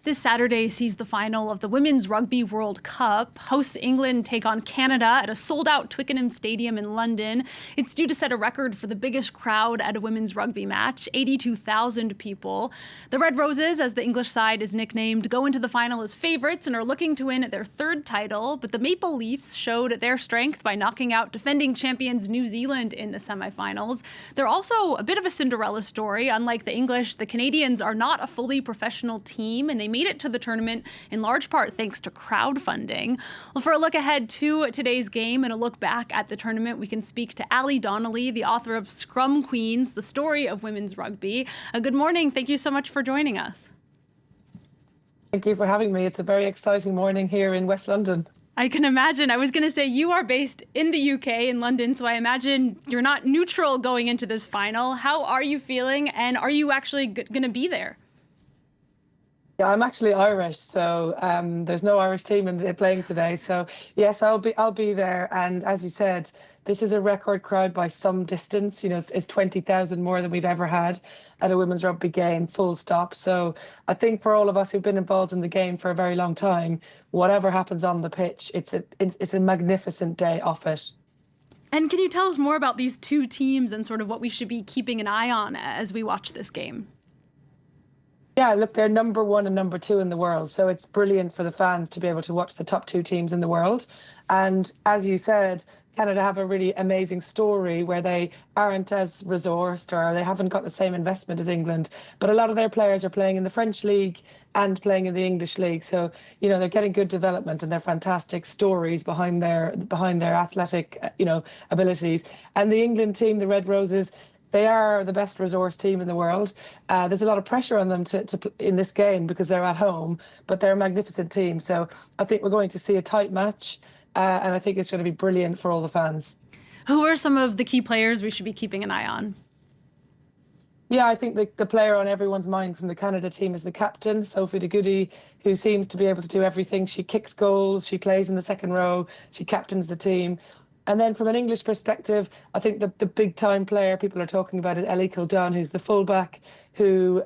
This Saturday sees the final of the Women's Rugby World Cup. Hosts England take on Canada at a sold-out Twickenham Stadium in London. It's due to set a record for the biggest crowd at a women's rugby match, 82,000 people. The Red Roses, as the English side is nicknamed, go into the final as favourites and are looking to win their third title, but the Maple Leafs showed their strength by knocking out defending champions New Zealand in the semifinals. They're also a bit of a Cinderella story. Unlike the English, the Canadians are not a fully professional team, and they made it to the tournament in large part thanks to crowdfunding. Well, for a look ahead to today's game and a look back at the tournament, we can speak to Ali Donnelly, the author of Scrum Queens, the story of women's rugby. Good morning. Thank you so much for joining us. Thank you for having me. It's a very exciting morning here in West London. I can imagine. I was going to say you are based in the UK, in London, so I imagine you're not neutral going into this final. How are you feeling, and are you actually going to be there? Yeah, I'm actually Irish, so there's no Irish team playing today. So yes, I'll be there. And as you said, this is a record crowd by some distance. You know, it's 20,000 more than we've ever had at a women's rugby game, full stop. So I think for all of us who've been involved in the game for a very long time, whatever happens on the pitch, it's a magnificent day off it. And can you tell us more about these two teams and sort of what we should be keeping an eye on as we watch this game? Yeah, look, they're number one and number two in the world. So it's brilliant for the fans to be able to watch the top two teams in the world. And as you said, Canada have a really amazing story where they aren't as resourced, or they haven't got the same investment as England. But a lot of their players are playing in the French league and playing in the English league. So, you know, they're getting good development and they're fantastic stories behind their athletic, abilities. And the England team, the Red Roses, they are the best resource team in the world. There's a lot of pressure on them to in this game because they're at home, but they're a magnificent team. So I think we're going to see a tight match, and I think it's going to be brilliant for all the fans. Who are some of the key players we should be keeping an eye on? Yeah, I think the player on everyone's mind from the Canada team is the captain, Sophie de Goede, who seems to be able to do everything. She kicks goals, she plays in the second row, she captains the team. And then from an English perspective, I think the big time player people are talking about is Ali Donnelly, who's the fullback, who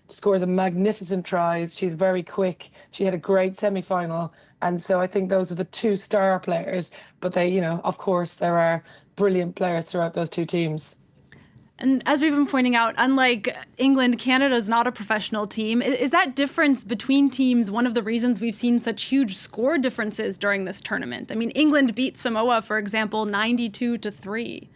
scores a magnificent tries. She's very quick. She had a great semi-final. And so I think those are the two star players. But they, of course, there are brilliant players throughout those two teams. And as we've been pointing out, unlike England, Canada is not a professional team. Is that difference between teams one of the reasons we've seen such huge score differences during this tournament? I mean, England beat Samoa, for example, 92-3.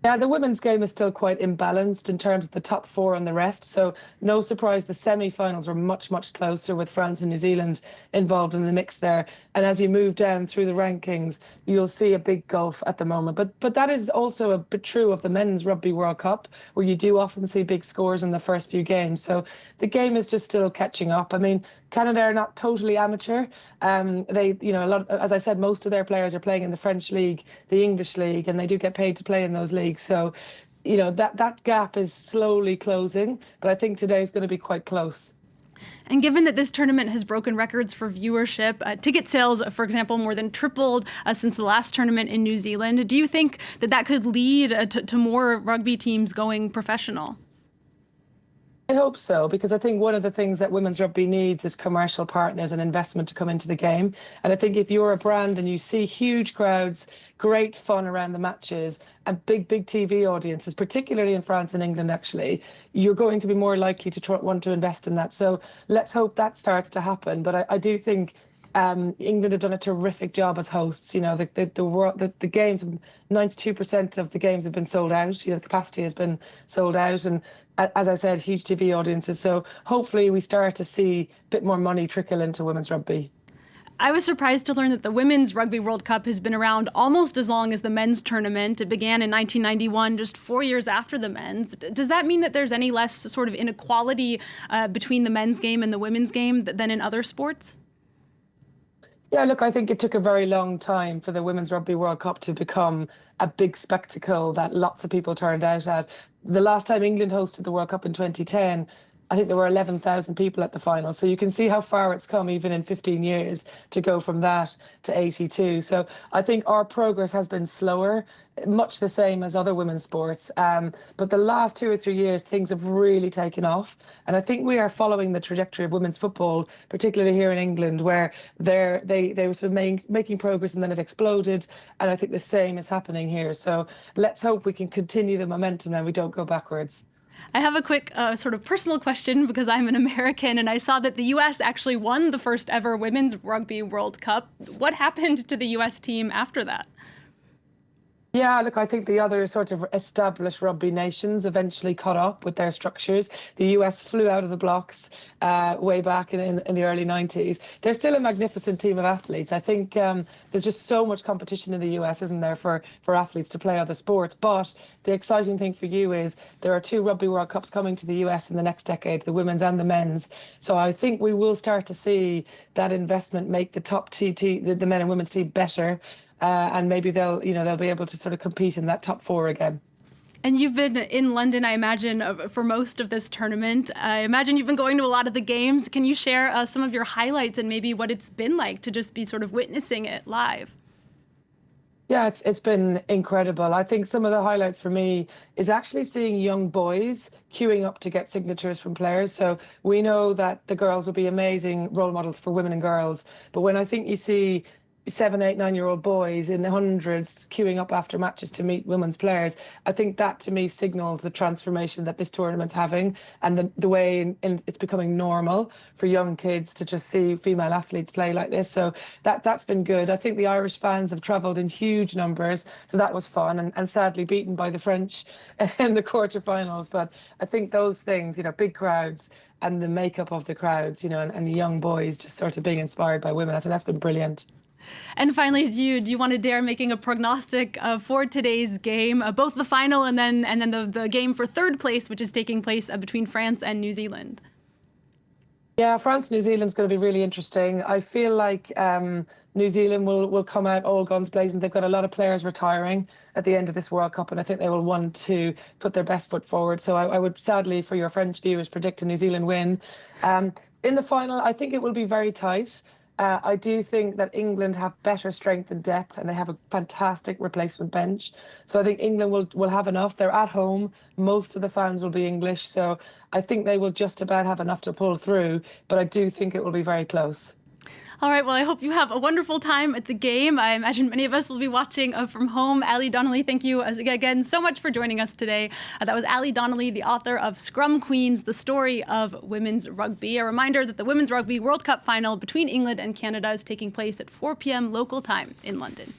Yeah, the women's game is still quite imbalanced in terms of the top four and the rest. So no surprise, the semi-finals were much, much closer with France and New Zealand involved in the mix there. And as you move down through the rankings, you'll see a big gulf at the moment. But that is also a bit true of the Men's Rugby World Cup, where you do often see big scores in the first few games. So the game is just still catching up. I mean, Canada are not totally amateur. As I said, most of their players are playing in the French league, the English league, and they do get paid to play in those leagues. So, that gap is slowly closing, but I think today is going to be quite close. And given that this tournament has broken records for viewership, ticket sales, for example, more than tripled since the last tournament in New Zealand, do you think that could lead to more rugby teams going professional? I hope so, because I think one of the things that women's rugby needs is commercial partners and investment to come into the game. And I think if you're a brand and you see huge crowds, great fun around the matches, and big TV audiences, particularly in France and England, actually, you're going to be more likely to want to invest in that. So let's hope that starts to happen. But I do think England have done a terrific job as hosts. The games, 92% of the games have been sold out. The capacity has been sold out, and as I said, huge TV audiences. So hopefully we start to see a bit more money trickle into women's rugby. I was surprised to learn that the Women's Rugby World Cup has been around almost as long as the men's tournament. It began in 1991, just 4 years after the men's. Does that mean that there's any less sort of inequality between the men's game and the women's game than in other sports? Yeah, look, I think it took a very long time for the Women's Rugby World Cup to become a big spectacle that lots of people turned out at. The last time England hosted the World Cup in 2010, I think there were 11,000 people at the final. So you can see how far it's come even in 15 years to go from that to 82. So I think our progress has been slower, much the same as other women's sports. But the last 2 or 3 years, things have really taken off. And I think we are following the trajectory of women's football, particularly here in England, where they were sort of making progress and then it exploded. And I think the same is happening here. So let's hope we can continue the momentum and we don't go backwards. I have a quick sort of personal question because I'm an American and I saw that the U.S. actually won the first ever Women's Rugby World Cup. What happened to the U.S. team after that? Yeah, look, I think the other sort of established rugby nations eventually caught up with their structures. The US flew out of the blocks way back in the early 90s. They're still a magnificent team of athletes. I think there's just so much competition in the US, isn't there, for athletes to play other sports. But the exciting thing for you is there are 2 Rugby World Cups coming to the US in the next decade, the women's and the men's. So I think we will start to see that investment make the top the men and women's team better. And maybe they'll be able to sort of compete in that top 4 again. And you've been in London, I imagine, for most of this tournament. I imagine you've been going to a lot of the games. Can you share some of your highlights and maybe what it's been like to just be sort of witnessing it live? Yeah, it's been incredible. I think some of the highlights for me is actually seeing young boys queuing up to get signatures from players. So we know that the girls will be amazing role models for women and girls. But when I think you see 7, 8, 9-year-old boys in the hundreds queuing up after matches to meet women's players, I think that to me signals the transformation that this tournament's having and the way it's becoming normal for young kids to just see female athletes play like this. So that's been good. I think the Irish fans have travelled in huge numbers, so that was fun and sadly beaten by the French in the quarterfinals. But I think those things, big crowds and the makeup of the crowds, and the young boys just sort of being inspired by women, I think that's been brilliant. And finally, do you want to dare making a prognostic for today's game, both the final and then the game for third place, which is taking place between France and New Zealand? Yeah, France, New Zealand's going to be really interesting. I feel like New Zealand will come out all guns blazing. They've got a lot of players retiring at the end of this World Cup, and I think they will want to put their best foot forward. So I would sadly, for your French viewers, predict a New Zealand win. In the final, I think it will be very tight. I do think that England have better strength and depth, and they have a fantastic replacement bench. So I think England will have enough. They're at home. Most of the fans will be English. So I think they will just about have enough to pull through. But I do think it will be very close. All right, well, I hope you have a wonderful time at the game. I imagine many of us will be watching from home. Ali Donnelly, thank you again so much for joining us today. That was Ali Donnelly, the author of Scrum Queens, the story of women's rugby. A reminder that the Women's Rugby World Cup final between England and Canada is taking place at 4 p.m. local time in London.